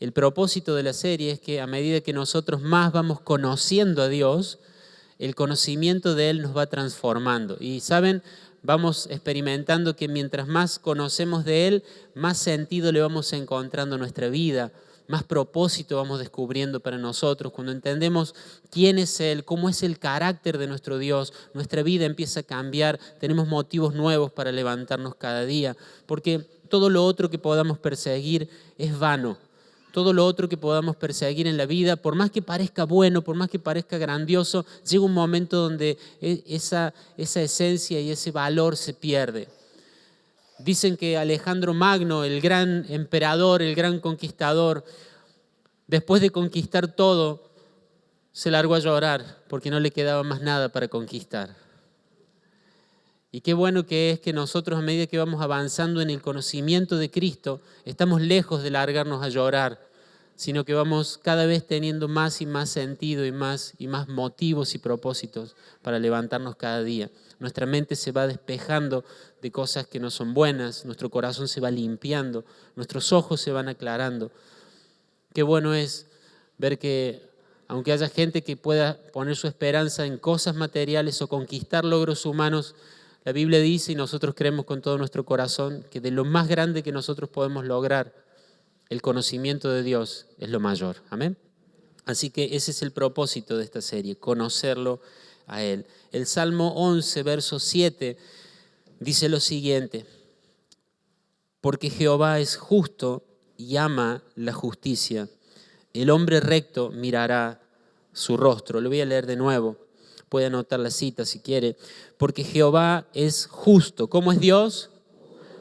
el propósito de la serie es que a medida que nosotros más vamos conociendo a Dios, el conocimiento de Él nos va transformando. Y ¿saben? Vamos experimentando que mientras más conocemos de Él, más sentido le vamos encontrando a nuestra vida, más propósito vamos descubriendo para nosotros. Cuando entendemos quién es Él, cómo es el carácter de nuestro Dios, nuestra vida empieza a cambiar, tenemos motivos nuevos para levantarnos cada día, porque todo lo otro que podamos perseguir es vano. Todo lo otro que podamos perseguir en la vida, por más que parezca bueno, por más que parezca grandioso, llega un momento donde esa esencia y ese valor se pierde. Dicen que Alejandro Magno, el gran emperador, el gran conquistador, después de conquistar todo, se largó a llorar porque no le quedaba más nada para conquistar. Y qué bueno que es que nosotros, a medida que vamos avanzando en el conocimiento de Cristo, estamos lejos de largarnos a llorar, sino que vamos cada vez teniendo más y más sentido y más motivos y propósitos para levantarnos cada día. Nuestra mente se va despejando de cosas que no son buenas, nuestro corazón se va limpiando, nuestros ojos se van aclarando. Qué bueno es ver que aunque haya gente que pueda poner su esperanza en cosas materiales o conquistar logros humanos, la Biblia dice, y nosotros creemos con todo nuestro corazón, que de lo más grande que nosotros podemos lograr, el conocimiento de Dios es lo mayor. Amén. Así que ese es el propósito de esta serie, conocerlo a Él. El Salmo 11, verso 7, dice lo siguiente: porque Jehová es justo y ama la justicia. El hombre recto mirará su rostro. Lo voy a leer de nuevo. Puede anotar la cita si quiere. Porque Jehová es justo. ¿Cómo es Dios?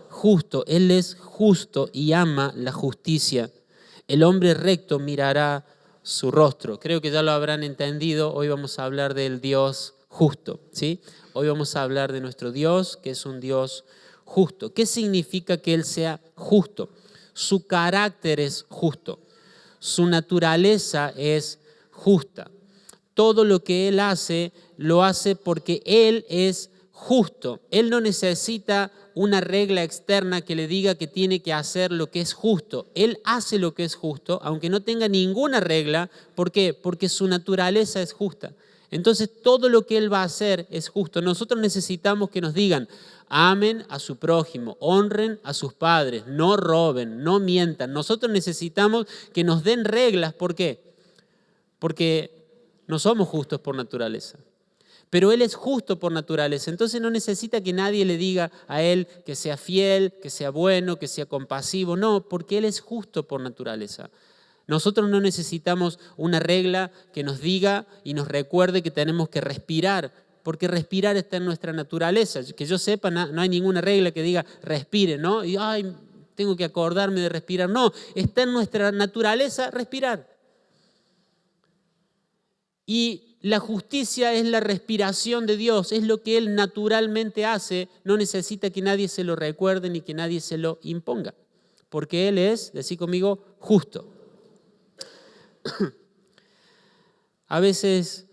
Justo. Él es justo y ama la justicia. El hombre recto mirará su rostro. Creo que ya lo habrán entendido. Hoy vamos a hablar del Dios justo, ¿sí? Hoy vamos a hablar de nuestro Dios, que es un Dios justo. ¿Qué significa que Él sea justo? Su carácter es justo. Su naturaleza es justa. Todo lo que Él hace, lo hace porque Él es justo. Él no necesita una regla externa que le diga que tiene que hacer lo que es justo. Él hace lo que es justo, aunque no tenga ninguna regla. ¿Por qué? Porque su naturaleza es justa. Entonces, todo lo que Él va a hacer es justo. Nosotros necesitamos que nos digan: amen a su prójimo, honren a sus padres, no roben, no mientan. Nosotros necesitamos que nos den reglas. ¿Por qué? Porque no somos justos por naturaleza. Pero Él es justo por naturaleza, entonces no necesita que nadie le diga a Él que sea fiel, que sea bueno, que sea compasivo. No, porque Él es justo por naturaleza. Nosotros no necesitamos una regla que nos diga y nos recuerde que tenemos que respirar, porque respirar está en nuestra naturaleza. Que yo sepa, no hay ninguna regla que diga respire, ¿no? Y tengo que acordarme de respirar. No, está en nuestra naturaleza respirar. Y la justicia es la respiración de Dios, es lo que Él naturalmente hace, no necesita que nadie se lo recuerde ni que nadie se lo imponga, porque Él es, decí conmigo, justo. A veces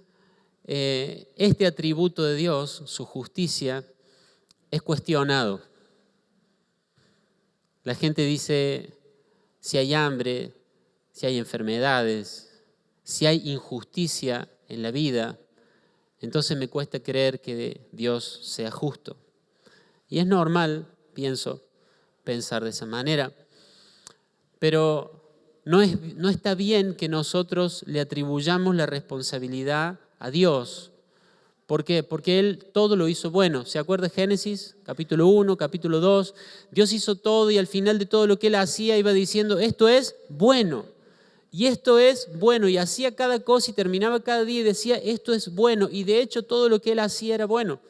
este atributo de Dios, su justicia, es cuestionado. La gente dice, si hay hambre, si hay enfermedades, si hay injusticia en la vida, entonces me cuesta creer que Dios sea justo. Y es normal, pienso, pensar de esa manera. Pero no está bien que nosotros le atribuyamos la responsabilidad a Dios. ¿Por qué? Porque Él todo lo hizo bueno. ¿Se acuerda de Génesis? Capítulo 1, capítulo 2. Dios hizo todo y al final de todo lo que Él hacía iba diciendo, esto es bueno. Y esto es bueno, y hacía cada cosa y terminaba cada día y decía, esto es bueno. Y de hecho todo lo que Él hacía era bueno.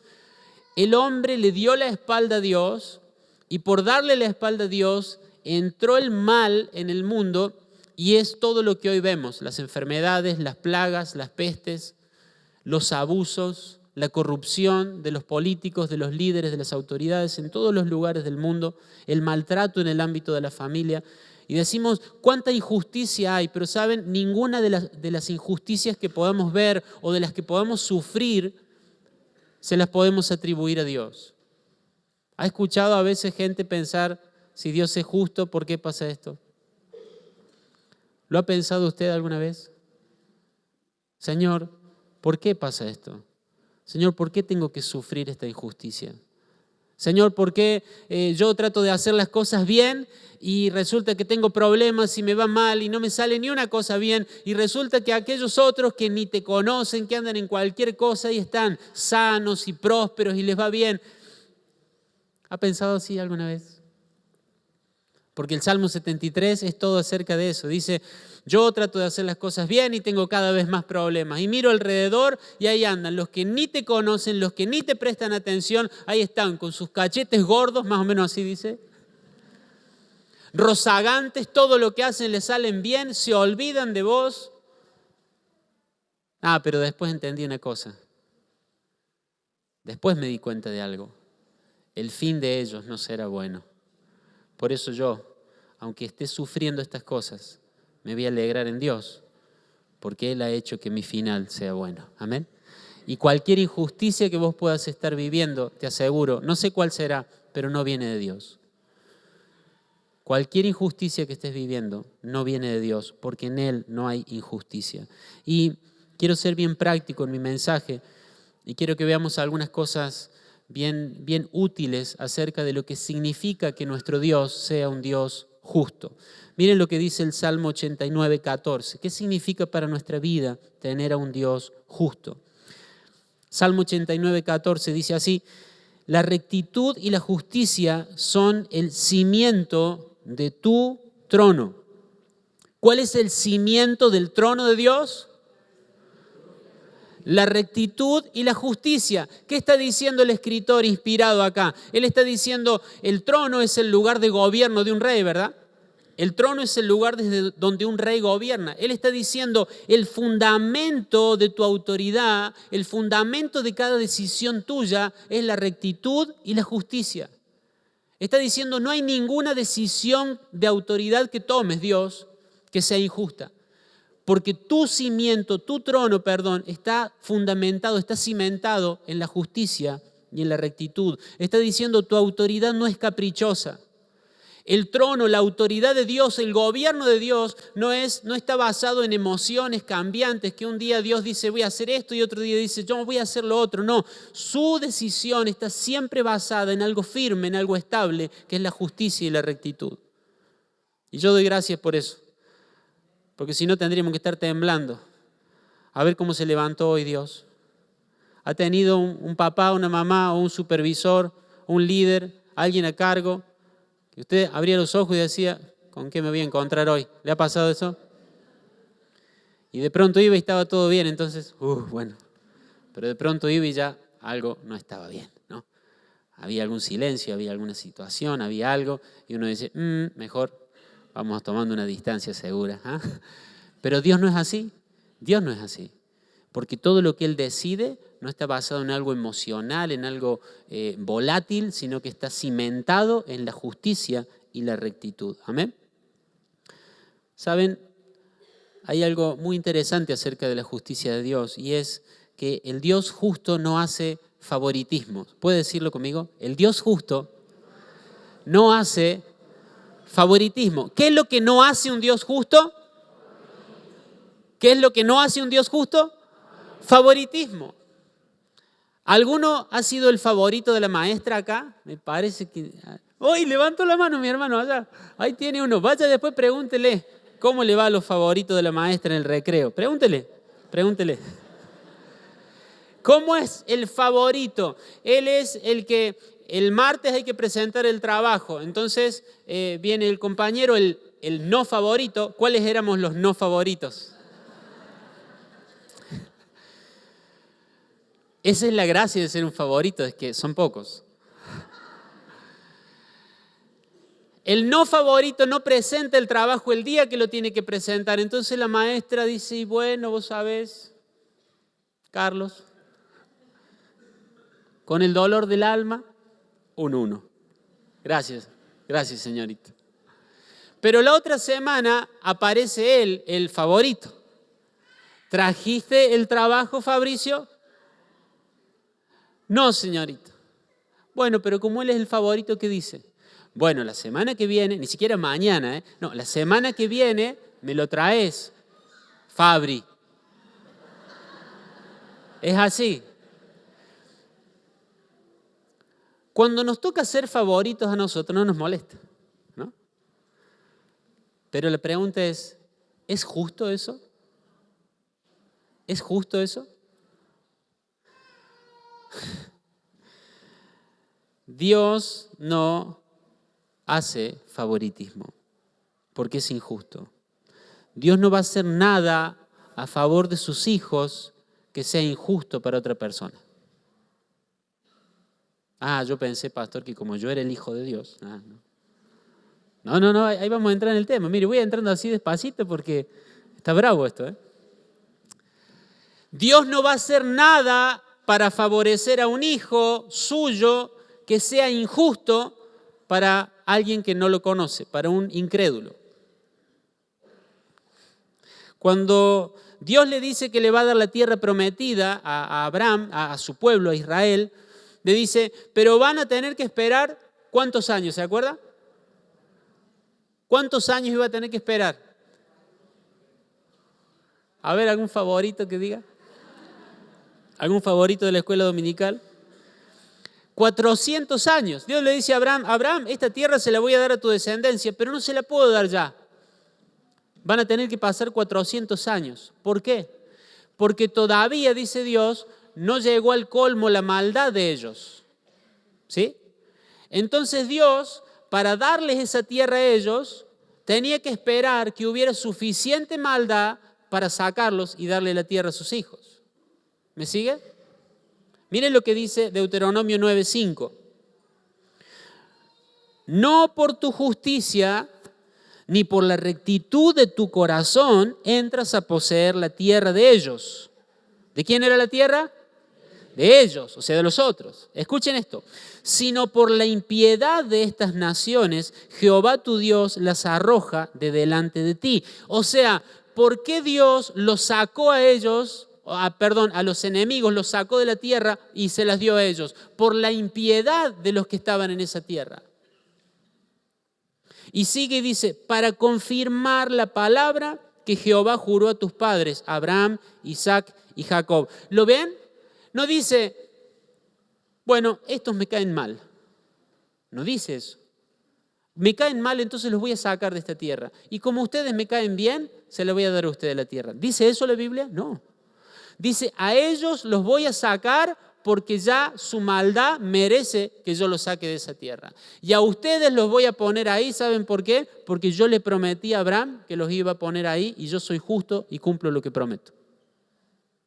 El hombre le dio la espalda a Dios y por darle la espalda a Dios entró el mal en el mundo y es todo lo que hoy vemos. Las enfermedades, las plagas, las pestes, los abusos, la corrupción de los políticos, de los líderes, de las autoridades en todos los lugares del mundo, el maltrato en el ámbito de la familia. Y decimos, ¿cuánta injusticia hay? Pero ¿saben? Ninguna de las injusticias que podamos ver o de las que podamos sufrir se las podemos atribuir a Dios. ¿Ha escuchado a veces gente pensar, si Dios es justo, ¿por qué pasa esto? ¿Lo ha pensado usted alguna vez? Señor, ¿por qué pasa esto? Señor, ¿por qué tengo que sufrir esta injusticia? Señor, ¿por qué yo trato de hacer las cosas bien y resulta que tengo problemas y me va mal y no me sale ni una cosa bien? Y resulta que aquellos otros que ni te conocen, que andan en cualquier cosa y están sanos y prósperos y les va bien. ¿Ha pensado así alguna vez? Porque el Salmo 73 es todo acerca de eso. Dice, yo trato de hacer las cosas bien y tengo cada vez más problemas. Y miro alrededor y ahí andan los que ni te conocen, los que ni te prestan atención. Ahí están con sus cachetes gordos, más o menos así dice. Rozagantes, todo lo que hacen les salen bien, se olvidan de vos. Pero después entendí una cosa. Después me di cuenta de algo. El fin de ellos no será bueno. Por eso yo, aunque esté sufriendo estas cosas, me voy a alegrar en Dios, porque Él ha hecho que mi final sea bueno. Amén. Y cualquier injusticia que vos puedas estar viviendo, te aseguro, no sé cuál será, pero no viene de Dios. Cualquier injusticia que estés viviendo no viene de Dios, porque en Él no hay injusticia. Y quiero ser bien práctico en mi mensaje y quiero que veamos algunas cosas bien útiles acerca de lo que significa que nuestro Dios sea un Dios justo. Miren lo que dice el Salmo 89, 14. ¿Qué significa para nuestra vida tener a un Dios justo? Salmo 89, 14 dice así: la rectitud y la justicia son el cimiento de tu trono. ¿Cuál es el cimiento del trono de Dios? La rectitud y la justicia. ¿Qué está diciendo el escritor inspirado acá? Él está diciendo, el trono es el lugar de gobierno de un rey, ¿verdad? El trono es el lugar desde donde un rey gobierna. Él está diciendo, el fundamento de tu autoridad, el fundamento de cada decisión tuya es la rectitud y la justicia. Está diciendo, no hay ninguna decisión de autoridad que tomes, Dios, que sea injusta. Porque tu cimiento, tu trono, está fundamentado, está cimentado en la justicia y en la rectitud. Está diciendo, tu autoridad no es caprichosa. El trono, la autoridad de Dios, el gobierno de Dios no está basado en emociones cambiantes, que un día Dios dice voy a hacer esto y otro día dice yo voy a hacer lo otro. No, su decisión está siempre basada en algo firme, en algo estable, que es la justicia y la rectitud. Y yo doy gracias por eso. Porque si no tendríamos que estar temblando. A ver cómo se levantó hoy Dios. Ha tenido un papá, una mamá, o un supervisor, un líder, alguien a cargo. Y usted abría los ojos y decía, ¿con qué me voy a encontrar hoy? ¿Le ha pasado eso? Y de pronto iba y estaba todo bien, entonces, bueno. Pero de pronto iba y ya algo no estaba bien, ¿no? Había algún silencio, había alguna situación, había algo. Y uno dice, mejor vamos tomando una distancia segura. Pero Dios no es así. Dios no es así. Porque todo lo que Él decide no está basado en algo emocional, en algo volátil, sino que está cimentado en la justicia y la rectitud. Amén. ¿Saben? Hay algo muy interesante acerca de la justicia de Dios y es que el Dios justo no hace favoritismos. ¿Puede decirlo conmigo? El Dios justo no hace favoritismo. ¿Qué es lo que no hace un Dios justo? ¿Qué es lo que no hace un Dios justo? Favoritismo. ¿Alguno ha sido el favorito de la maestra acá? Me parece que... ¡Uy! Levantó la mano mi hermano allá. Ahí tiene uno. Vaya después, pregúntele cómo le va a los favoritos de la maestra en el recreo. Pregúntele. ¿Cómo es el favorito? Él es el que... El martes hay que presentar el trabajo, entonces viene el compañero, el no favorito. ¿Cuáles éramos los no favoritos? Esa es la gracia de ser un favorito, es que son pocos. El no favorito no presenta el trabajo el día que lo tiene que presentar, entonces la maestra dice, y bueno, vos sabés, Carlos, con el dolor del alma, un 1. Gracias señorita. Pero la otra semana aparece él, el favorito. ¿Trajiste el trabajo, Fabricio? No, señorita. Bueno, pero como él es el favorito, ¿qué dice? Bueno, la semana que viene, ni siquiera mañana, no, la semana que viene me lo traes, Fabri. Es así. Cuando nos toca ser favoritos a nosotros no nos molesta, ¿no? Pero la pregunta ¿es justo eso? ¿Es justo eso? Dios no hace favoritismo porque es injusto. Dios no va a hacer nada a favor de sus hijos que sea injusto para otra persona. Yo pensé, pastor, que como yo era el hijo de Dios. No, ahí vamos a entrar en el tema. Mire, voy entrando así despacito porque está bravo esto, ¿eh? Dios no va a hacer nada para favorecer a un hijo suyo que sea injusto para alguien que no lo conoce, para un incrédulo. Cuando Dios le dice que le va a dar la tierra prometida a Abraham, a su pueblo, a Israel, le dice, pero van a tener que esperar ¿cuántos años? ¿Se acuerda? ¿Cuántos años iba a tener que esperar? A ver, ¿algún favorito que diga? ¿Algún favorito de la escuela dominical? 400 años. Dios le dice a Abraham, esta tierra se la voy a dar a tu descendencia, pero no se la puedo dar ya. Van a tener que pasar 400 años. ¿Por qué? Porque todavía, dice Dios, no llegó al colmo la maldad de ellos. ¿Sí? Entonces Dios, para darles esa tierra a ellos, tenía que esperar que hubiera suficiente maldad para sacarlos y darle la tierra a sus hijos. ¿Me sigue? Miren lo que dice Deuteronomio 9:5. No por tu justicia ni por la rectitud de tu corazón entras a poseer la tierra de ellos. ¿De quién era la tierra? De ellos, o sea, de los otros. Escuchen esto. Sino por la impiedad de estas naciones, Jehová tu Dios las arroja de delante de ti. O sea, ¿por qué Dios los sacó a ellos? A los enemigos los sacó de la tierra y se las dio a ellos. Por la impiedad de los que estaban en esa tierra. Y sigue y dice, para confirmar la palabra que Jehová juró a tus padres, Abraham, Isaac y Jacob. ¿Lo ven? No dice, bueno, estos me caen mal. No dice eso. Me caen mal, entonces los voy a sacar de esta tierra. Y como ustedes me caen bien, se la voy a dar a ustedes la tierra. ¿Dice eso la Biblia? No. Dice, a ellos los voy a sacar porque ya su maldad merece que yo los saque de esa tierra. Y a ustedes los voy a poner ahí, ¿saben por qué? Porque yo le prometí a Abraham que los iba a poner ahí y yo soy justo y cumplo lo que prometo.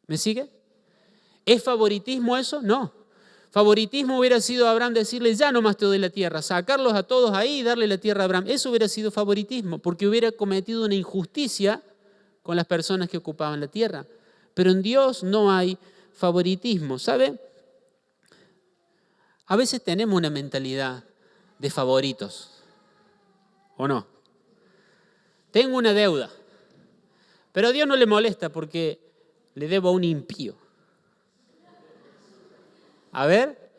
¿Me sigue? ¿Es favoritismo eso? No. Favoritismo hubiera sido a Abraham decirle, ya nomás te doy la tierra, sacarlos a todos ahí y darle la tierra a Abraham. Eso hubiera sido favoritismo, porque hubiera cometido una injusticia con las personas que ocupaban la tierra. Pero en Dios no hay favoritismo, ¿sabe? A veces tenemos una mentalidad de favoritos, ¿o no? Tengo una deuda, pero a Dios no le molesta porque le debo a un impío. A ver,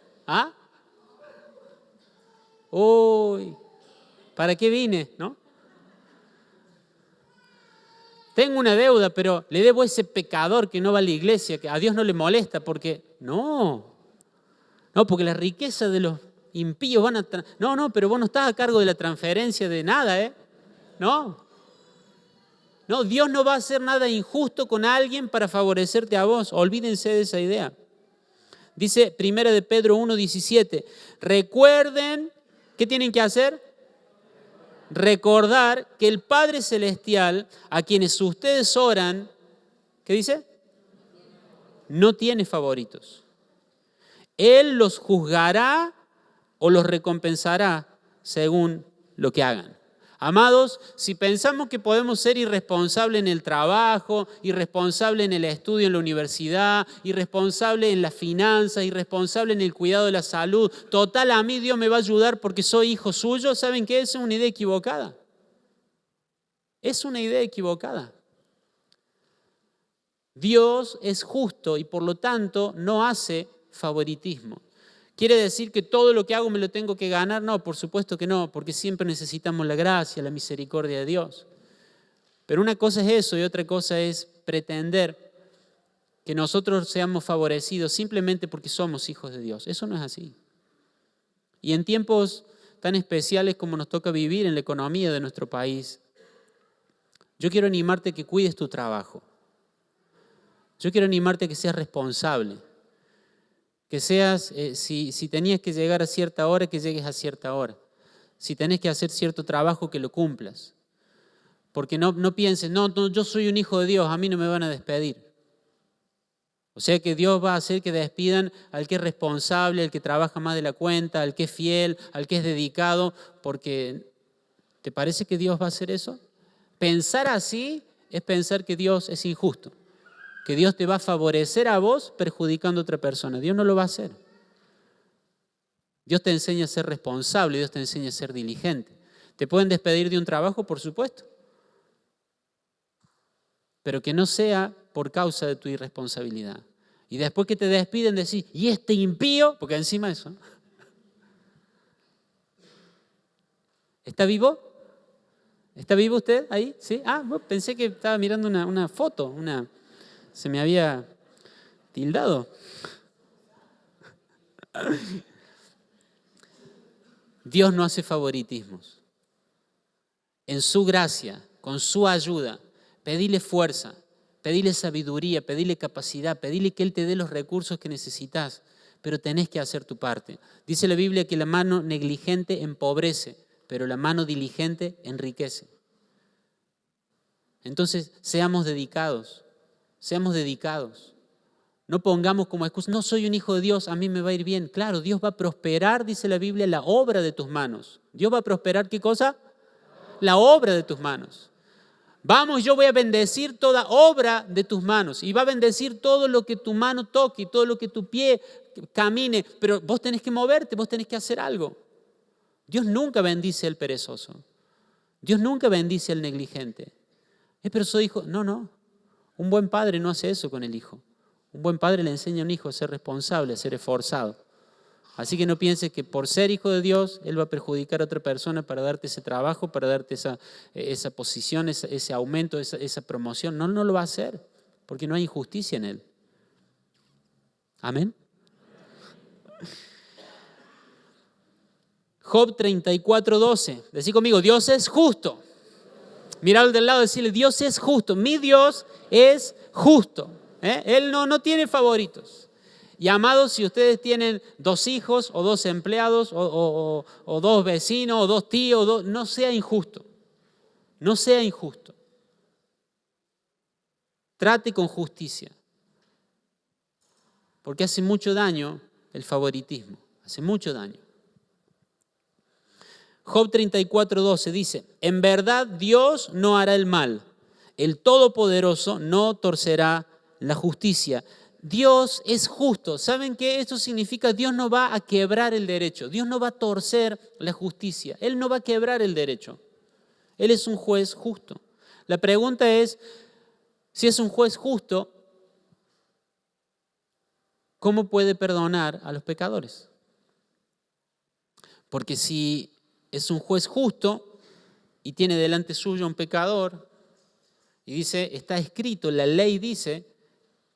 Uy, ¿para qué vine, no? Tengo una deuda, pero le debo a ese pecador que no va a la iglesia, que a Dios no le molesta, porque no, porque la riqueza de los impíos van a... pero vos no estás a cargo de la transferencia de nada, No, Dios no va a hacer nada injusto con alguien para favorecerte a vos, olvídense de esa idea. Dice 1 de Pedro 1:17, recuerden, ¿qué tienen que hacer? Recordar que el Padre Celestial, a quienes ustedes oran, ¿qué dice? No tiene favoritos. Él los juzgará o los recompensará según lo que hagan. Amados, si pensamos que podemos ser irresponsables en el trabajo, irresponsables en el estudio en la universidad, irresponsables en las finanzas, irresponsables en el cuidado de la salud, total, a mí Dios me va a ayudar porque soy hijo suyo, ¿saben qué? Es una idea equivocada. Es una idea equivocada. Dios es justo y por lo tanto no hace favoritismo. ¿Quiere decir que todo lo que hago me lo tengo que ganar? No, por supuesto que no, porque siempre necesitamos la gracia, la misericordia de Dios. Pero una cosa es eso y otra cosa es pretender que nosotros seamos favorecidos simplemente porque somos hijos de Dios. Eso no es así. Y en tiempos tan especiales como nos toca vivir en la economía de nuestro país, yo quiero animarte a que cuides tu trabajo. Yo quiero animarte a que seas responsable. Que seas, si tenías que llegar a cierta hora, que llegues a cierta hora. Si tenés que hacer cierto trabajo, que lo cumplas. Porque no pienses, no, yo soy un hijo de Dios, a mí no me van a despedir. O sea que Dios va a hacer que despidan al que es responsable, al que trabaja más de la cuenta, al que es fiel, al que es dedicado, porque ¿te parece que Dios va a hacer eso? Pensar así es pensar que Dios es injusto, que Dios te va a favorecer a vos perjudicando a otra persona. Dios no lo va a hacer. Dios te enseña a ser responsable, Dios te enseña a ser diligente. ¿Te pueden despedir de un trabajo? Por supuesto. Pero que no sea por causa de tu irresponsabilidad. Y después que te despiden decís, ¿y este impío? Porque encima eso. ¿Está vivo? ¿Está vivo usted ahí? ¿Sí? Bueno, pensé que estaba mirando una foto, se me había tildado. Dios no hace favoritismos. En su gracia, con su ayuda, pedile fuerza, pedile sabiduría, pedile capacidad, pedile que Él te dé los recursos que necesitas, pero tenés que hacer tu parte. Dice la Biblia que la mano negligente empobrece, pero la mano diligente enriquece. Entonces, seamos dedicados. No pongamos como excusa, no soy un hijo de Dios, a mí me va a ir bien. Claro, Dios va a prosperar, dice la Biblia, la obra de tus manos. ¿Dios va a prosperar qué cosa? La obra de tus manos. Vamos, yo voy a bendecir toda obra de tus manos y va a bendecir todo lo que tu mano toque y todo lo que tu pie camine, pero vos tenés que moverte, vos tenés que hacer algo. Dios nunca bendice al perezoso. Dios nunca bendice al negligente. Pero soy hijo. No. Un buen padre no hace eso con el hijo. Un buen padre le enseña a un hijo a ser responsable, a ser esforzado. Así que no pienses que por ser hijo de Dios, Él va a perjudicar a otra persona para darte ese trabajo, para darte esa posición, ese aumento, esa promoción. No lo va a hacer, porque no hay injusticia en Él. Amén. Job 34:12. Decí conmigo, Dios es justo. Mira al del lado y decirle, Dios es justo. Mi Dios es justo. Él no tiene favoritos. Y amados, si ustedes tienen 2 hijos o 2 empleados o 2 vecinos o 2 tíos, no sea injusto. No sea injusto. Trate con justicia. Porque hace mucho daño el favoritismo. Hace mucho daño. Job 34:12 dice, en verdad Dios no hará el mal. El Todopoderoso no torcerá la justicia. Dios es justo. ¿Saben qué? Esto significa Dios no va a quebrar el derecho. Dios no va a torcer la justicia. Él no va a quebrar el derecho. Él es un juez justo. La pregunta es, si es un juez justo, ¿cómo puede perdonar a los pecadores? Porque si es un juez justo y tiene delante suyo un pecador y dice, está escrito, la ley dice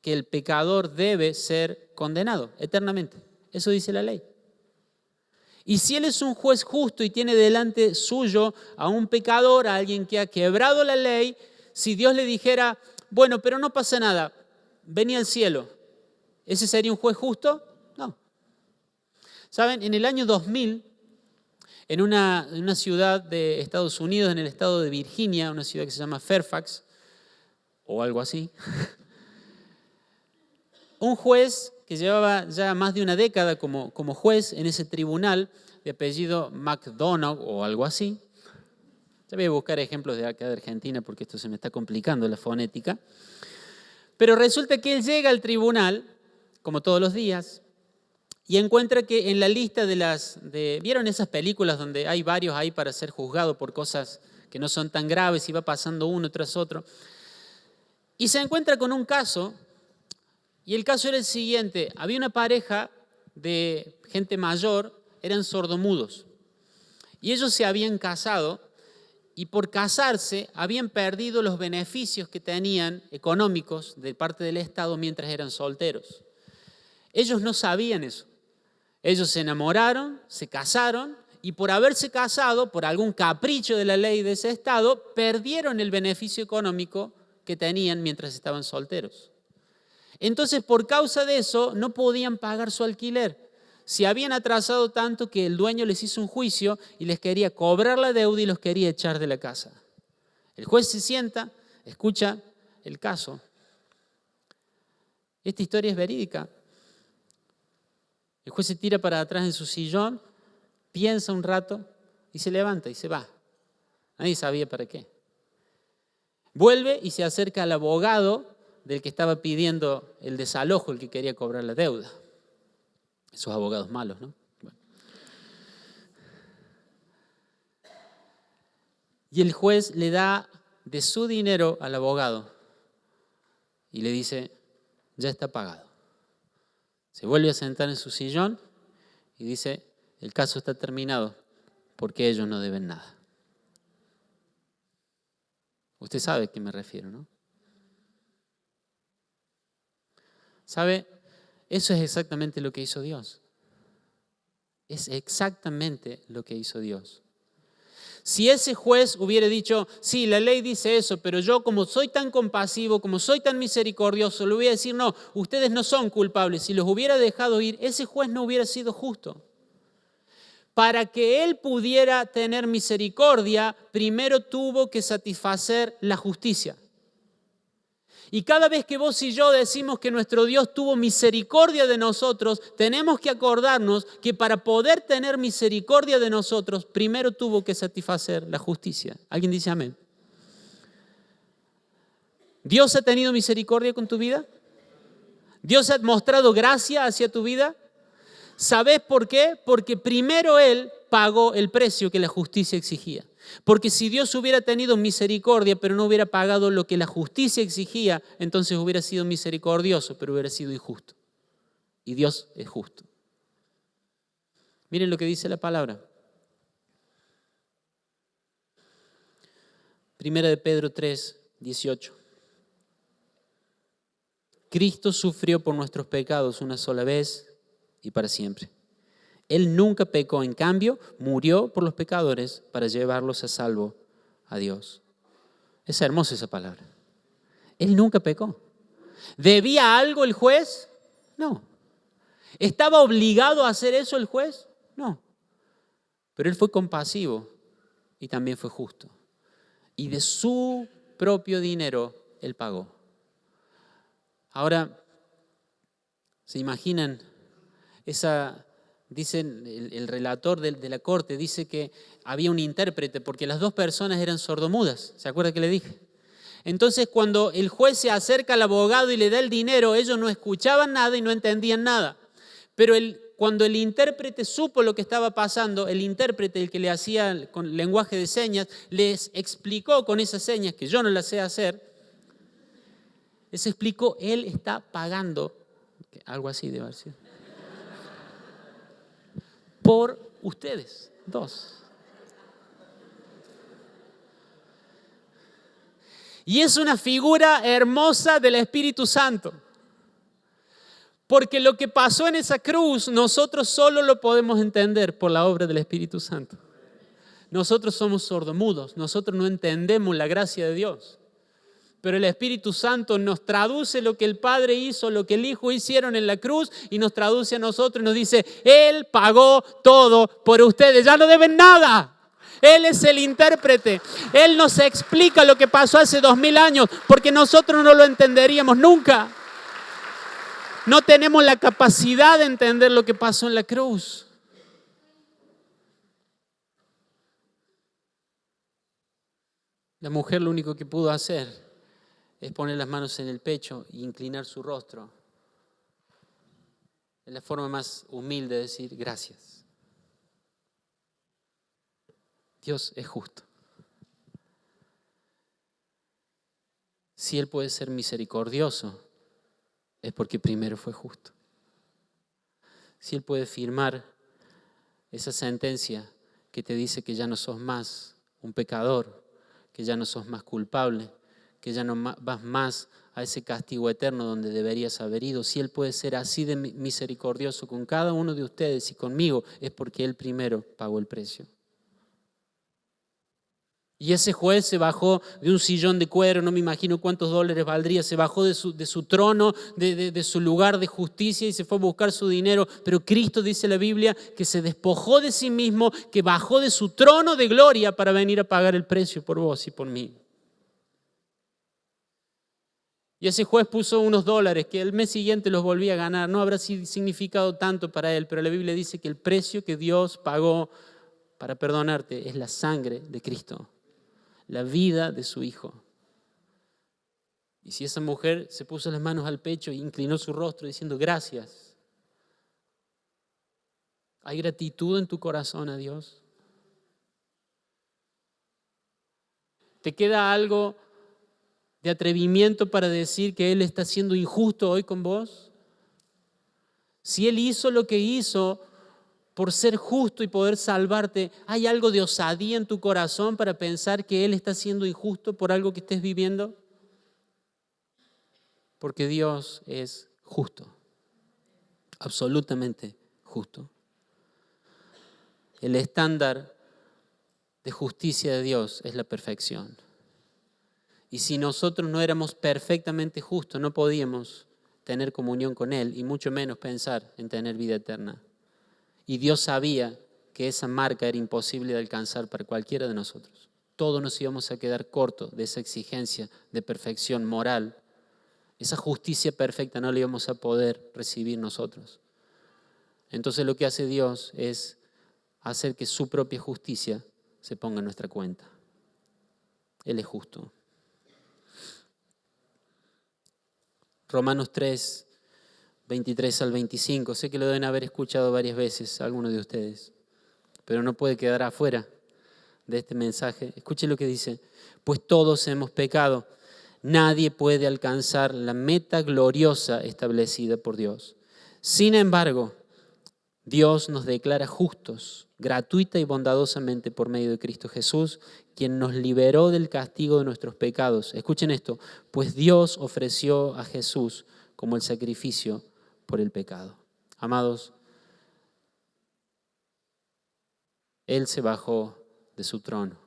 que el pecador debe ser condenado eternamente. Eso dice la ley. Y si Él es un juez justo y tiene delante suyo a un pecador, a alguien que ha quebrado la ley, si Dios le dijera, bueno, pero no pasa nada, vení al cielo, ¿ese sería un juez justo? No. ¿Saben? En el año 2000, en una ciudad de Estados Unidos, en el estado de Virginia, una ciudad que se llama Fairfax, o algo así, un juez que llevaba ya más de una década como juez en ese tribunal, de apellido McDonough o algo así. Ya voy a buscar ejemplos de acá de Argentina porque esto se me está complicando la fonética. Pero resulta que él llega al tribunal, como todos los días, y encuentra que en la lista ¿vieron esas películas donde hay varios ahí para ser juzgados por cosas que no son tan graves y va pasando uno tras otro? Y se encuentra con un caso. Y el caso era el siguiente, había una pareja de gente mayor, eran sordomudos, y ellos se habían casado y por casarse habían perdido los beneficios que tenían económicos de parte del Estado mientras eran solteros. Ellos no sabían eso. Ellos se enamoraron, se casaron y por haberse casado, por algún capricho de la ley de ese Estado, perdieron el beneficio económico que tenían mientras estaban solteros. Entonces, por causa de eso, no podían pagar su alquiler. Se habían atrasado tanto que el dueño les hizo un juicio y les quería cobrar la deuda y los quería echar de la casa. El juez se sienta, escucha el caso. Esta historia es verídica. El juez se tira para atrás en su sillón, piensa un rato y se levanta y se va. Nadie sabía para qué. Vuelve y se acerca al abogado del que estaba pidiendo el desalojo, el que quería cobrar la deuda. Esos abogados malos, ¿no? Bueno. Y el juez le da de su dinero al abogado y le dice, ya está pagado. Se vuelve a sentar en su sillón y dice, el caso está terminado porque ellos no deben nada. Usted sabe a qué me refiero, ¿no? ¿Sabe? Eso es exactamente lo que hizo Dios. Es exactamente lo que hizo Dios. Si ese juez hubiera dicho, sí, la ley dice eso, pero yo como soy tan compasivo, como soy tan misericordioso, le voy a decir, no, ustedes no son culpables. Si los hubiera dejado ir, ese juez no hubiera sido justo. Para que él pudiera tener misericordia, primero tuvo que satisfacer la justicia. Y cada vez que vos y yo decimos que nuestro Dios tuvo misericordia de nosotros, tenemos que acordarnos que para poder tener misericordia de nosotros, primero tuvo que satisfacer la justicia. ¿Alguien dice amén? ¿Dios ha tenido misericordia con tu vida? ¿Dios ha mostrado gracia hacia tu vida? ¿Sabes por qué? Porque primero Él pagó el precio que la justicia exigía. Porque si Dios hubiera tenido misericordia, pero no hubiera pagado lo que la justicia exigía, entonces hubiera sido misericordioso, pero hubiera sido injusto. Y Dios es justo. Miren lo que dice la palabra. Primera de Pedro 3, 18. Cristo sufrió por nuestros pecados una sola vez y para siempre. Él nunca pecó, en cambio, murió por los pecadores para llevarlos a salvo a Dios. Es hermosa esa palabra. Él nunca pecó. ¿Debía algo el juez? No. ¿Estaba obligado a hacer eso el juez? No. Pero él fue compasivo y también fue justo. Y de su propio dinero él pagó. Ahora, ¿se imaginan esa... Dicen, el relator de la corte dice que había un intérprete porque las dos personas eran sordomudas. ¿Se acuerda que le dije? Entonces, cuando el juez se acerca al abogado y le da el dinero, ellos no escuchaban nada y no entendían nada. Pero cuando el intérprete supo lo que estaba pasando, el intérprete, el que le hacía con lenguaje de señas, les explicó con esas señas, que yo no las sé hacer, les explicó, él está pagando, algo así debe haber sido, por ustedes, dos. Y es una figura hermosa del Espíritu Santo. Porque lo que pasó en esa cruz, nosotros solo lo podemos entender por la obra del Espíritu Santo. Nosotros somos sordomudos, nosotros no entendemos la gracia de Dios. Pero el Espíritu Santo nos traduce lo que el Padre hizo, lo que el Hijo hicieron en la cruz y nos traduce a nosotros y nos dice, Él pagó todo por ustedes, ya no deben nada. Él es el intérprete. Él nos explica lo que pasó hace 2000 años porque nosotros no lo entenderíamos nunca. No tenemos la capacidad de entender lo que pasó en la cruz. La mujer lo único que pudo hacer es poner las manos en el pecho e inclinar su rostro. Es la forma más humilde de decir gracias. Dios es justo. Si Él puede ser misericordioso, es porque primero fue justo. Si Él puede firmar esa sentencia que te dice que ya no sos más un pecador, que ya no sos más culpable, que ya no vas más a ese castigo eterno donde deberías haber ido. Si Él puede ser así de misericordioso con cada uno de ustedes y conmigo, es porque Él primero pagó el precio. Y ese juez se bajó de un sillón de cuero, no me imagino cuántos dólares valdría, se bajó de su trono, de su lugar de justicia y se fue a buscar su dinero. Pero Cristo, dice la Biblia, que se despojó de sí mismo, que bajó de su trono de gloria para venir a pagar el precio por vos y por mí. Y ese juez puso unos dólares que el mes siguiente los volvía a ganar. No habrá significado tanto para él, pero la Biblia dice que el precio que Dios pagó para perdonarte es la sangre de Cristo, la vida de su Hijo. Y si esa mujer se puso las manos al pecho e inclinó su rostro diciendo gracias, ¿hay gratitud en tu corazón a Dios? ¿Te queda algo de atrevimiento para decir que Él está siendo injusto hoy con vos? Si Él hizo lo que hizo por ser justo y poder salvarte, ¿hay algo de osadía en tu corazón para pensar que Él está siendo injusto por algo que estés viviendo? Porque Dios es justo, absolutamente justo. El estándar de justicia de Dios es la perfección. Y si nosotros no éramos perfectamente justos, no podíamos tener comunión con Él y mucho menos pensar en tener vida eterna. Y Dios sabía que esa marca era imposible de alcanzar para cualquiera de nosotros. Todos nos íbamos a quedar cortos de esa exigencia de perfección moral. Esa justicia perfecta no la íbamos a poder recibir nosotros. Entonces lo que hace Dios es hacer que su propia justicia se ponga en nuestra cuenta. Él es justo. Romanos 3, 23 al 25. Sé que lo deben haber escuchado varias veces algunos de ustedes, pero no puede quedar afuera de este mensaje. Escuche lo que dice. Pues todos hemos pecado. Nadie puede alcanzar la meta gloriosa establecida por Dios. Sin embargo, Dios nos declara justos, gratuita y bondadosamente por medio de Cristo Jesús, quien nos liberó del castigo de nuestros pecados. Escuchen esto, pues Dios ofreció a Jesús como el sacrificio por el pecado. Amados, Él se bajó de su trono.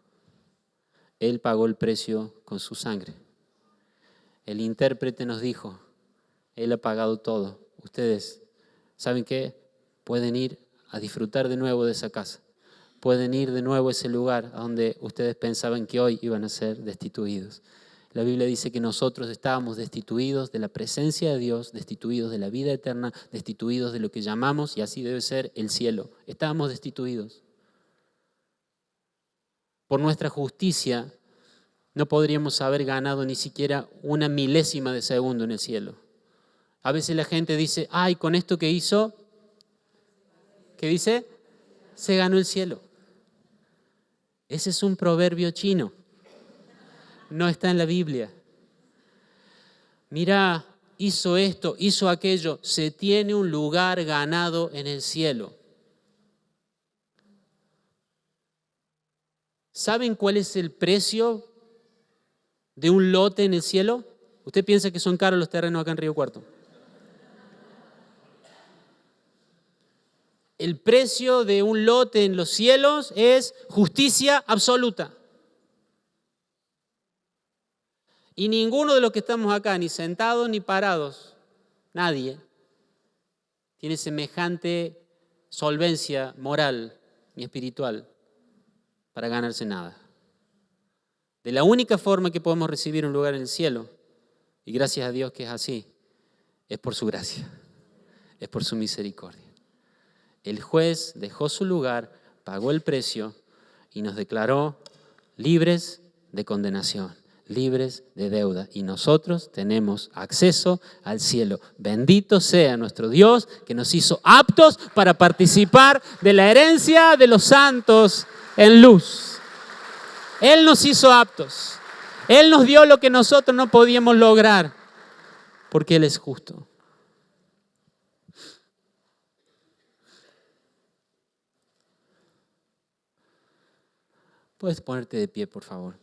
Él pagó el precio con su sangre. El intérprete nos dijo, Él ha pagado todo. Ustedes, ¿saben qué? Pueden ir a disfrutar de nuevo de esa casa. Pueden ir de nuevo a ese lugar a donde ustedes pensaban que hoy iban a ser destituidos. La Biblia dice que nosotros estábamos destituidos de la presencia de Dios, destituidos de la vida eterna, destituidos de lo que llamamos, y así debe ser, el cielo. Estábamos destituidos. Por nuestra justicia no podríamos haber ganado ni siquiera una milésima de segundo en el cielo. A veces la gente dice, ay, con esto que hizo, ¿qué dice? Se ganó el cielo. Ese es un proverbio chino. No está en la Biblia. Mira, hizo esto, hizo aquello. Se tiene un lugar ganado en el cielo. ¿Saben cuál es el precio de un lote en el cielo? ¿Usted piensa que son caros los terrenos acá en Río Cuarto? El precio de un lote en los cielos es justicia absoluta. Y ninguno de los que estamos acá, ni sentados ni parados, nadie, tiene semejante solvencia moral ni espiritual para ganarse nada. De la única forma que podemos recibir un lugar en el cielo, y gracias a Dios que es así, es por su gracia, es por su misericordia. El juez dejó su lugar, pagó el precio y nos declaró libres de condenación, libres de deuda. Y nosotros tenemos acceso al cielo. Bendito sea nuestro Dios que nos hizo aptos para participar de la herencia de los santos en luz. Él nos hizo aptos. Él nos dio lo que nosotros no podíamos lograr porque Él es justo. Puedes ponerte de pie, por favor.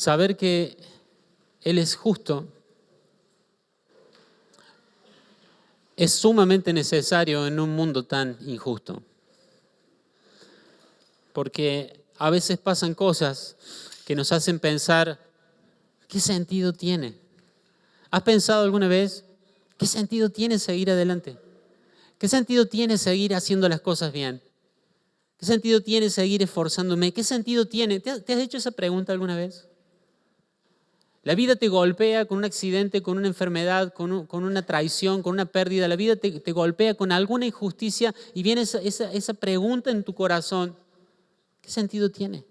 Saber que Él es justo es sumamente necesario en un mundo tan injusto. Porque a veces pasan cosas que nos hacen pensar, ¿qué sentido tiene? ¿Has pensado alguna vez, qué sentido tiene seguir adelante? ¿Qué sentido tiene seguir haciendo las cosas bien? ¿Qué sentido tiene seguir esforzándome? ¿Qué sentido tiene? ¿Te has hecho esa pregunta alguna vez? La vida te golpea con un accidente, con una enfermedad, con una traición, con una pérdida. La vida te golpea con alguna injusticia y viene esa pregunta en tu corazón. ¿Qué sentido tiene?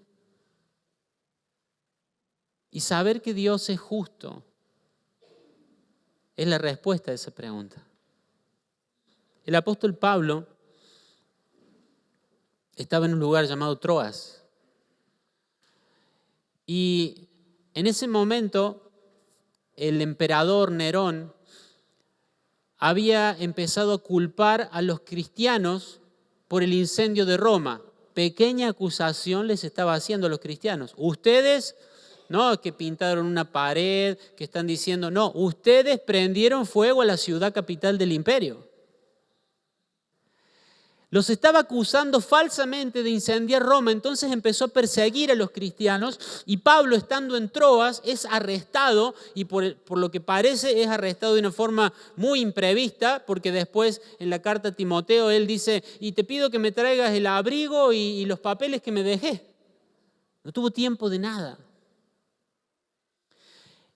Y saber que Dios es justo es la respuesta a esa pregunta. El apóstol Pablo estaba en un lugar llamado Troas. Y en ese momento, el emperador Nerón había empezado a culpar a los cristianos por el incendio de Roma. Pequeña acusación les estaba haciendo a los cristianos. Ustedes, no, que pintaron una pared, que están diciendo, no, ustedes prendieron fuego a la ciudad capital del imperio. Los estaba acusando falsamente de incendiar Roma, entonces empezó a perseguir a los cristianos y Pablo, estando en Troas, es arrestado y por lo que parece es arrestado de una forma muy imprevista, porque después en la carta a Timoteo él dice, y te pido que me traigas el abrigo y los papeles que me dejé. No tuvo tiempo de nada.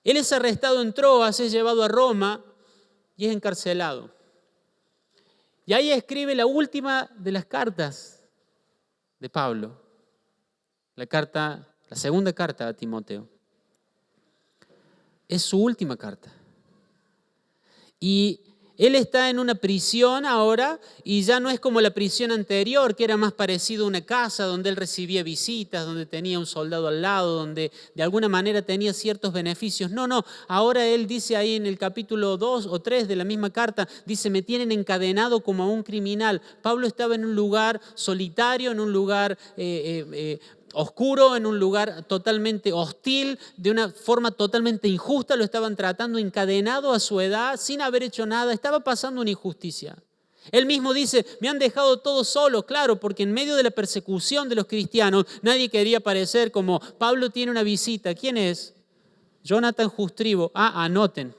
Él es arrestado en Troas, es llevado a Roma y es encarcelado. Y ahí escribe la última de las cartas de Pablo, la segunda carta a Timoteo. Es su última carta. Y él está en una prisión ahora y ya no es como la prisión anterior, que era más parecido a una casa donde él recibía visitas, donde tenía un soldado al lado, donde de alguna manera tenía ciertos beneficios. No, ahora él dice ahí en el capítulo 2 o 3 de la misma carta, dice, me tienen encadenado como a un criminal. Pablo estaba en un lugar solitario, en un lugar oscuro, en un lugar totalmente hostil, de una forma totalmente injusta, lo estaban tratando encadenado a su edad, sin haber hecho nada, estaba pasando una injusticia. Él mismo dice, me han dejado todo solo, claro, porque en medio de la persecución de los cristianos, nadie quería aparecer como, Pablo tiene una visita, ¿quién es? Jonathan Justrivo. Anoten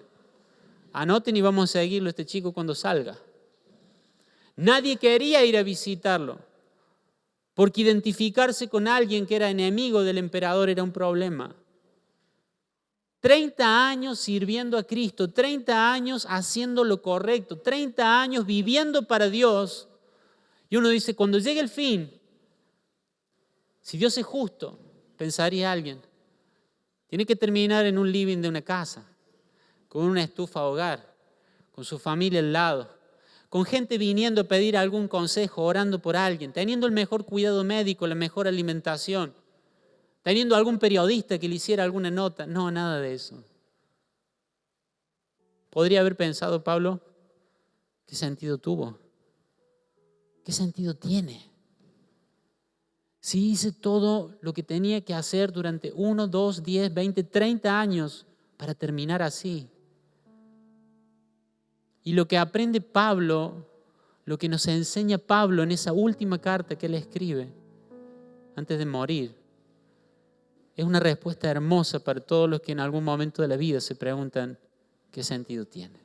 y vamos a seguirlo este chico cuando salga. Nadie quería ir a visitarlo. Porque identificarse con alguien que era enemigo del emperador era un problema. 30 años sirviendo a Cristo, 30 años haciendo lo correcto, 30 años viviendo para Dios. Y uno dice, cuando llegue el fin, si Dios es justo, pensaría alguien, tiene que terminar en un living de una casa, con una estufa hogar, con su familia al lado, con gente viniendo a pedir algún consejo, orando por alguien, teniendo el mejor cuidado médico, la mejor alimentación, teniendo algún periodista que le hiciera alguna nota. No, nada de eso. ¿Podría haber pensado Pablo? ¿Qué sentido tuvo? ¿Qué sentido tiene? Si hice todo lo que tenía que hacer durante 1, 2, 10, 20, 30 años para terminar así. Y lo que aprende Pablo, lo que nos enseña Pablo en esa última carta que él escribe antes de morir, es una respuesta hermosa para todos los que en algún momento de la vida se preguntan qué sentido tiene.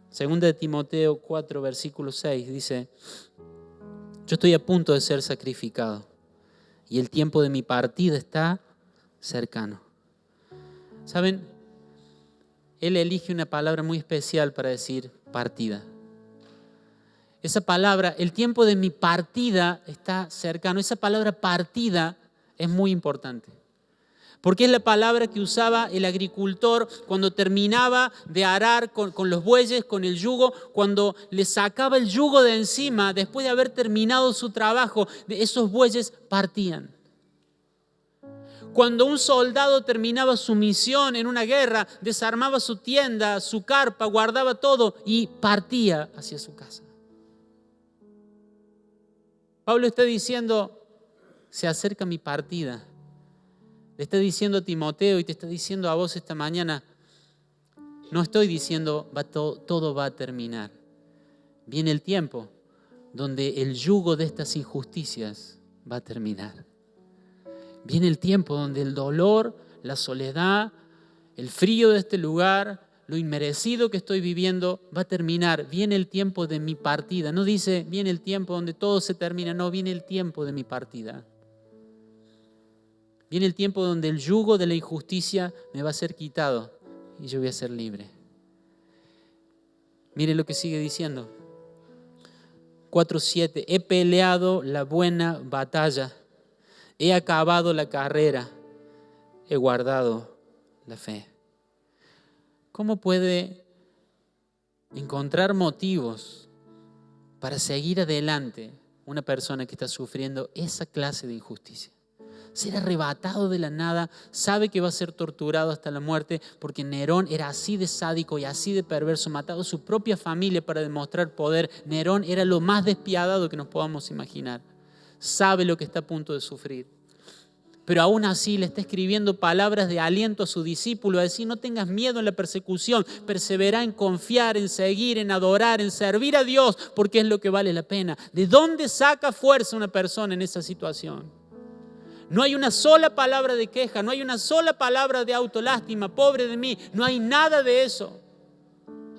Segunda de Timoteo 4, versículo 6 dice, yo estoy a punto de ser sacrificado y el tiempo de mi partida está cercano. ¿Saben? Él elige una palabra muy especial para decir partida. Esa palabra, el tiempo de mi partida está cercano. Esa palabra partida es muy importante. Porque es la palabra que usaba el agricultor cuando terminaba de arar con los bueyes, con el yugo, cuando le sacaba el yugo de encima, después de haber terminado su trabajo, esos bueyes partían. Cuando un soldado terminaba su misión en una guerra, desarmaba su tienda, su carpa, guardaba todo y partía hacia su casa. Pablo está diciendo, se acerca mi partida. Le está diciendo a Timoteo y te está diciendo a vos esta mañana, no estoy diciendo todo va a terminar. Viene el tiempo donde el yugo de estas injusticias va a terminar. Viene el tiempo donde el dolor, la soledad, el frío de este lugar, lo inmerecido que estoy viviendo va a terminar. Viene el tiempo de mi partida. No dice, viene el tiempo donde todo se termina. No, viene el tiempo de mi partida. Viene el tiempo donde el yugo de la injusticia me va a ser quitado y yo voy a ser libre. Mire lo que sigue diciendo. 4:7. He peleado la buena batalla. He acabado la carrera. He guardado la fe. ¿Cómo puede encontrar motivos para seguir adelante una persona que está sufriendo esa clase de injusticia? Ser arrebatado de la nada, sabe que va a ser torturado hasta la muerte, porque Nerón era así de sádico y así de perverso, matado a su propia familia para demostrar poder. Nerón era lo más despiadado que nos podamos imaginar. Sabe lo que está a punto de sufrir. Pero aún así le está escribiendo palabras de aliento a su discípulo, a decir, no tengas miedo en la persecución, persevera en confiar, en seguir, en adorar, en servir a Dios, porque es lo que vale la pena. ¿De dónde saca fuerza una persona en esa situación? No hay una sola palabra de queja, no hay una sola palabra de autolástima, pobre de mí, no hay nada de eso.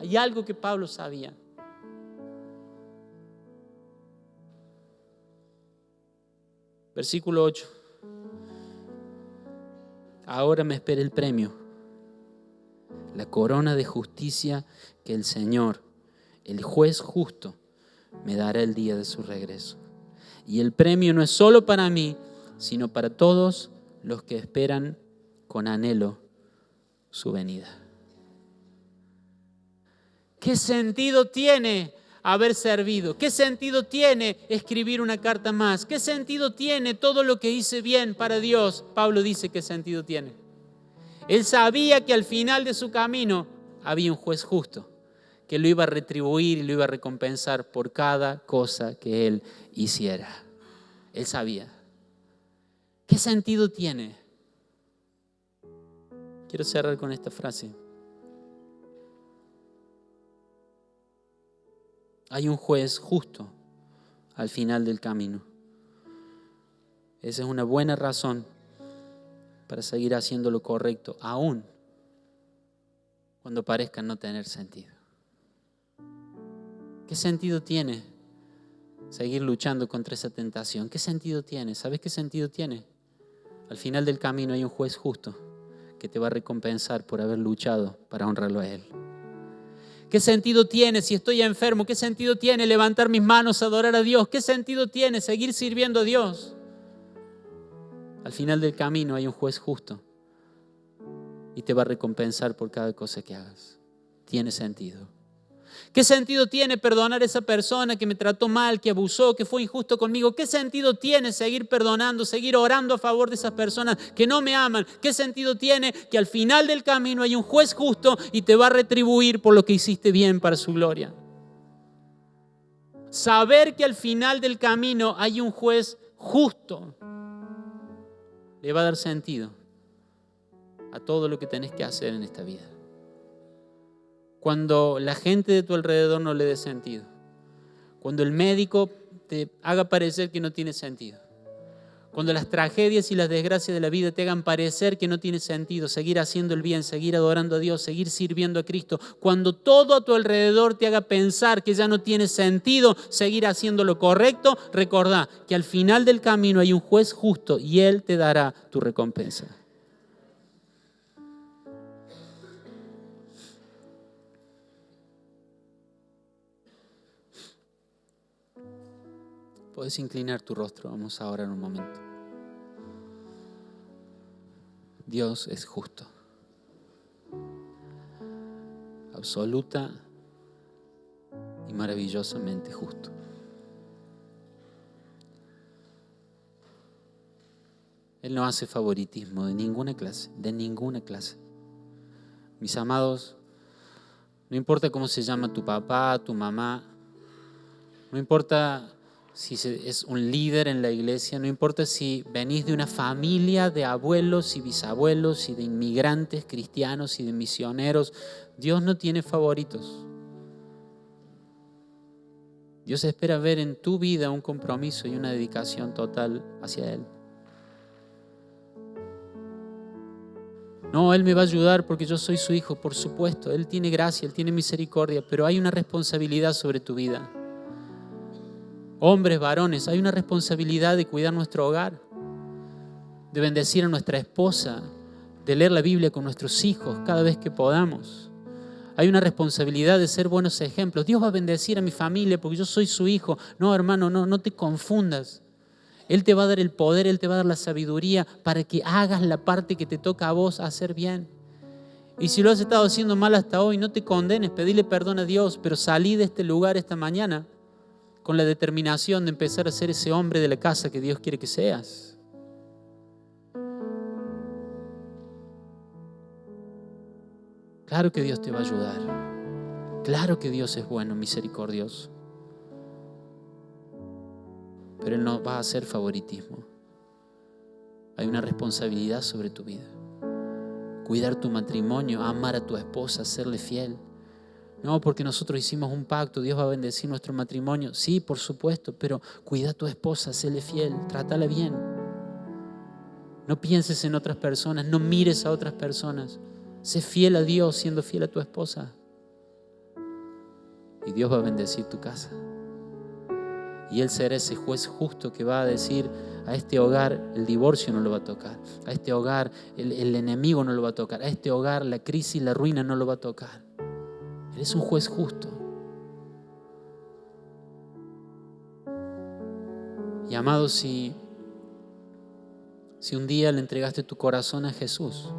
Hay algo que Pablo sabía. Versículo 8. Ahora me espera el premio, la corona de justicia que el Señor, el juez justo, me dará el día de su regreso. Y el premio no es solo para mí, sino para todos los que esperan con anhelo su venida. ¿Qué sentido tiene haber servido? ¿Qué sentido tiene escribir una carta más? ¿Qué sentido tiene todo lo que hice bien para Dios? Pablo dice qué sentido tiene. Él sabía que al final de su camino había un juez justo, que lo iba a retribuir y lo iba a recompensar por cada cosa que él hiciera. Él sabía. ¿Qué sentido tiene? Quiero cerrar con esta frase. Hay un juez justo al final del camino. Esa es una buena razón para seguir haciendo lo correcto, aún cuando parezca no tener sentido. ¿Qué sentido tiene seguir luchando contra esa tentación? ¿Qué sentido tiene? ¿Sabes qué sentido tiene? Al final del camino hay un juez justo que te va a recompensar por haber luchado para honrarlo a Él. ¿Qué sentido tiene si estoy enfermo? ¿Qué sentido tiene levantar mis manos a adorar a Dios? ¿Qué sentido tiene seguir sirviendo a Dios? Al final del camino hay un juez justo y te va a recompensar por cada cosa que hagas. Tiene sentido. ¿Qué sentido tiene perdonar a esa persona que me trató mal, que abusó, que fue injusto conmigo? ¿Qué sentido tiene seguir perdonando, seguir orando a favor de esas personas que no me aman? ¿Qué sentido tiene que al final del camino hay un juez justo y te va a retribuir por lo que hiciste bien para su gloria? Saber que al final del camino hay un juez justo le va a dar sentido a todo lo que tenés que hacer en esta vida. Cuando la gente de tu alrededor no le dé sentido, cuando el médico te haga parecer que no tiene sentido, cuando las tragedias y las desgracias de la vida te hagan parecer que no tiene sentido seguir haciendo el bien, seguir adorando a Dios, seguir sirviendo a Cristo, cuando todo a tu alrededor te haga pensar que ya no tiene sentido seguir haciendo lo correcto, recordá que al final del camino hay un juez justo y Él te dará tu recompensa. Puedes inclinar tu rostro, vamos ahora en un momento. Dios es justo. Absoluta y maravillosamente justo. Él no hace favoritismo de ninguna clase, de ninguna clase. Mis amados, no importa cómo se llama tu papá, tu mamá, no importa si es un líder en la iglesia, no importa si venís de una familia de abuelos y bisabuelos y de inmigrantes cristianos y de misioneros, Dios no tiene favoritos. Dios espera ver en tu vida un compromiso y una dedicación total hacia Él. No, Él me va a ayudar porque yo soy su hijo, por supuesto. Él tiene gracia, Él tiene misericordia, pero hay una responsabilidad sobre tu vida. Hombres, varones, hay una responsabilidad de cuidar nuestro hogar, de bendecir a nuestra esposa, de leer la Biblia con nuestros hijos cada vez que podamos. Hay una responsabilidad de ser buenos ejemplos. Dios va a bendecir a mi familia porque yo soy su hijo. No, hermano, no te confundas. Él te va a dar el poder, Él te va a dar la sabiduría para que hagas la parte que te toca a vos hacer bien. Y si lo has estado haciendo mal hasta hoy, no te condenes, pedile perdón a Dios, pero salí de este lugar esta mañana con la determinación de empezar a ser ese hombre de la casa que Dios quiere que seas. Claro que Dios te va a ayudar. Claro que Dios es bueno, misericordioso. Pero Él no va a hacer favoritismo. Hay una responsabilidad sobre tu vida. Cuidar tu matrimonio, amar a tu esposa, serle fiel. No, porque nosotros hicimos un pacto, Dios va a bendecir nuestro matrimonio. Sí, por supuesto, pero cuida a tu esposa, séle fiel, trátala bien. No pienses en otras personas, no mires a otras personas. Sé fiel a Dios siendo fiel a tu esposa. Y Dios va a bendecir tu casa. Y Él será ese juez justo que va a decir: a este hogar el divorcio no lo va a tocar. A este hogar el enemigo no lo va a tocar. A este hogar la crisis, la ruina no lo va a tocar. Él es un juez justo. Y amado, si un día le entregaste tu corazón a Jesús,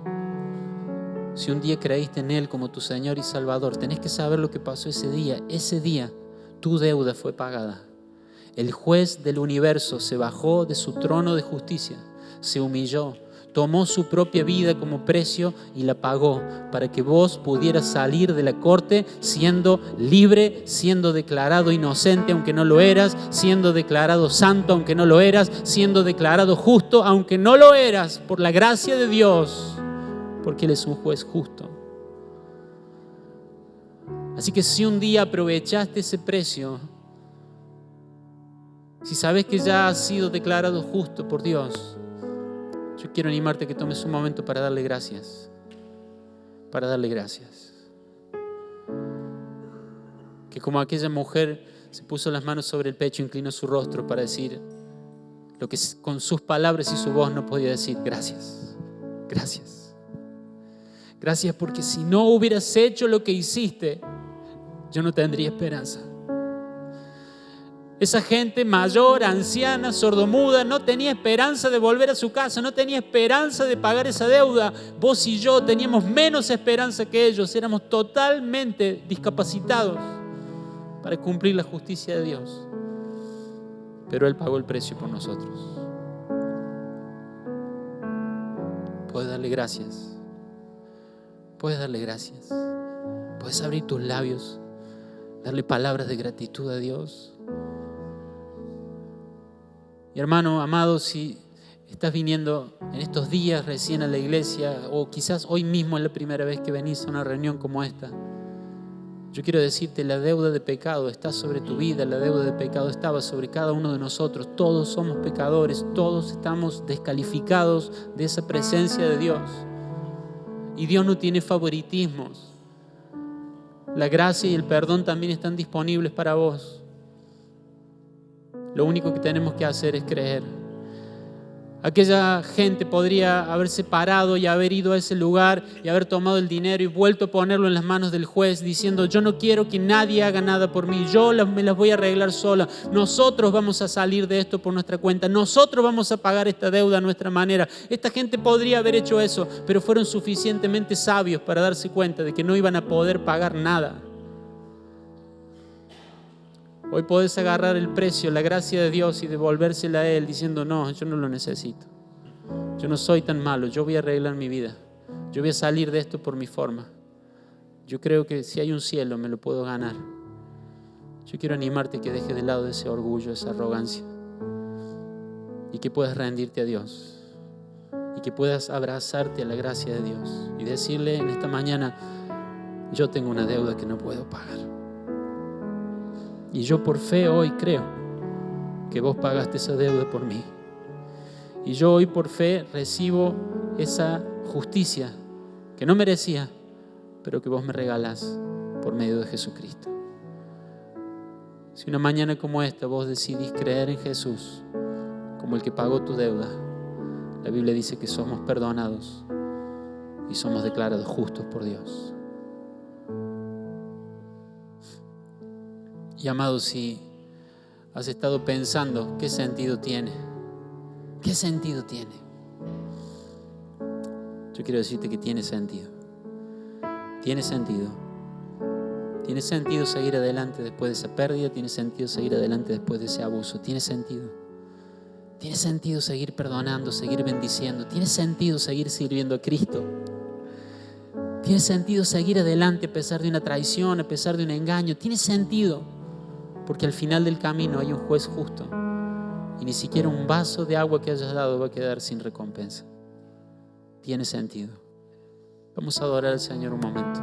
si un día creíste en Él como tu Señor y Salvador, tenés que saber lo que pasó ese día. Ese día tu deuda fue pagada. El juez del universo se bajó de su trono de justicia, se humilló, tomó su propia vida como precio y la pagó para que vos pudieras salir de la corte siendo libre, siendo declarado inocente aunque no lo eras, siendo declarado santo aunque no lo eras, siendo declarado justo aunque no lo eras, por la gracia de Dios, porque Él es un juez justo. Así que si un día aprovechaste ese precio, si sabes que ya has sido declarado justo por Dios, yo quiero animarte a que tomes un momento para darle gracias. Para darle gracias. Que como aquella mujer se puso las manos sobre el pecho, inclinó su rostro para decir lo que con sus palabras y su voz no podía decir: gracias, gracias. Gracias porque si no hubieras hecho lo que hiciste, yo no tendría esperanza. Esa gente mayor, anciana, sordomuda, no tenía esperanza de volver a su casa, no tenía esperanza de pagar esa deuda. Vos y yo teníamos menos esperanza que ellos, éramos totalmente discapacitados para cumplir la justicia de Dios. Pero Él pagó el precio por nosotros. Puedes darle gracias. Puedes darle gracias. Puedes abrir tus labios, darle palabras de gratitud a Dios. Y hermano, amado, si estás viniendo en estos días recién a la iglesia, o quizás hoy mismo es la primera vez que venís a una reunión como esta, yo quiero decirte: la deuda de pecado está sobre tu vida, la deuda de pecado estaba sobre cada uno de nosotros. Todos somos pecadores, todos estamos descalificados de esa presencia de Dios. Y Dios no tiene favoritismos. La gracia y el perdón también están disponibles para vos. Lo único que tenemos que hacer es creer. Aquella gente podría haberse parado y haber ido a ese lugar y haber tomado el dinero y vuelto a ponerlo en las manos del juez diciendo: yo no quiero que nadie haga nada por mí, yo me las voy a arreglar sola, nosotros vamos a salir de esto por nuestra cuenta, nosotros vamos a pagar esta deuda a nuestra manera. Esta gente podría haber hecho eso, pero fueron suficientemente sabios para darse cuenta de que no iban a poder pagar nada. Hoy podés agarrar el precio, la gracia de Dios y devolvérsela a Él diciendo: no, yo no lo necesito. Yo no soy tan malo, yo voy a arreglar mi vida. Yo voy a salir de esto por mi forma. Yo creo que si hay un cielo me lo puedo ganar. Yo quiero animarte a que dejes de lado ese orgullo, esa arrogancia, y que puedas rendirte a Dios, y que puedas abrazarte a la gracia de Dios y decirle en esta mañana: yo tengo una deuda que no puedo pagar, y yo por fe hoy creo que vos pagaste esa deuda por mí, y yo hoy por fe recibo esa justicia que no merecía, pero que vos me regalás por medio de Jesucristo. Si una mañana como esta vos decidís creer en Jesús como el que pagó tu deuda, la Biblia dice que somos perdonados y somos declarados justos por Dios. Y amado, si has estado pensando qué sentido tiene, yo quiero decirte que tiene sentido. Tiene sentido. Tiene sentido seguir adelante después de esa pérdida. Tiene sentido seguir adelante después de ese abuso. Tiene sentido. Tiene sentido seguir perdonando, seguir bendiciendo. Tiene sentido seguir sirviendo a Cristo. Tiene sentido seguir adelante a pesar de una traición, a pesar de un engaño. Tiene sentido, porque al final del camino hay un juez justo y ni siquiera un vaso de agua que hayas dado va a quedar sin recompensa. Tiene sentido. Vamos a adorar al Señor un momento.